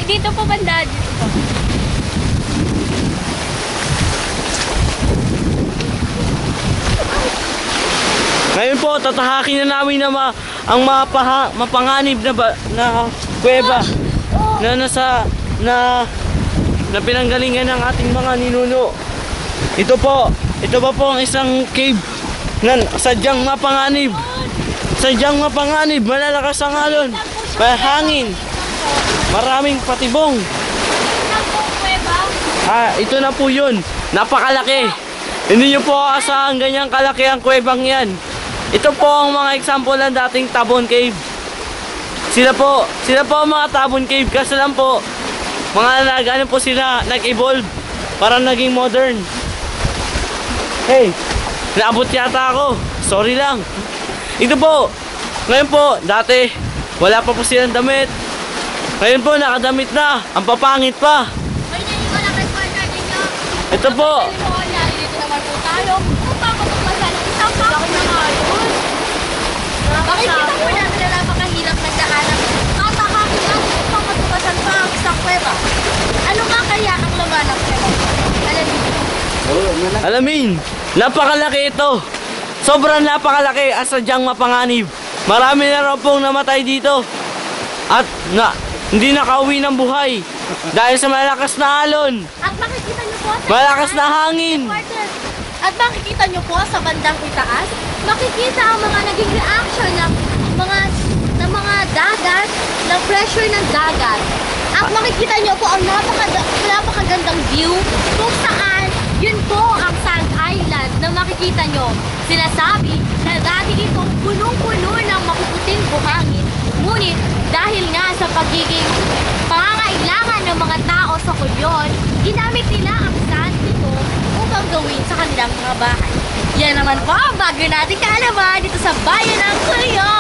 Dito po banda, dito po. Ngayon po, tatahakin na namin na ang mapanganib na kuweba na pinanggalingan ng ating mga ninuno. Ito po ang isang cave na sadyang mapanganib. Sadyang mapanganib, malalakas ang alon, hangin, maraming patibong. Ito na po yun, napakalaki. Hindi nyo po asahan ganyang kalaki ang kuwebang yan. Ito po ang mga example ng dating Tabon Cave. Sila po ang mga Tabon Cave kasi lang po mga po sila nag-evolve para naging modern. Hey, naabot yata ako. Sorry lang. Ito po, ngayon po, dati wala pa po silang damit. Ngayon po, nakadamit na. Ang papangit pa. Ito po. Bakit kita po natin na napakahirap nagdaanan? Tatakakin lang upang matukasan pa ang isang kuweba. Ano nga kaya ang laman ng kuweba? Alamin, napakalaki ito. Sobrang napakalaki at sadyang mapanganib. Marami na raw pong namatay dito. At hindi nakauwi ng buhay. Dahil sa malakas na alon. At makikita niyo po Malakas na hangin. At makikita niyo po sa bandang itaas, makikita ang mga naging reaction ng mga dagat, ng pressure ng dagat. At makikita niyo po ang napakagandang view kung saan yun po ang Sand Island na makikita niyo. Sinasabi na dati itong punong-puno ng mapuputing buhangin. Ngunit dahil nga sa pagiging pangangailangan ng mga tao sa Culion, ginamit nila ang sand nito upang gawin sa kanilang mga bahay. Yan naman po ang bago nating kaalaman dito sa bayan ng Culion!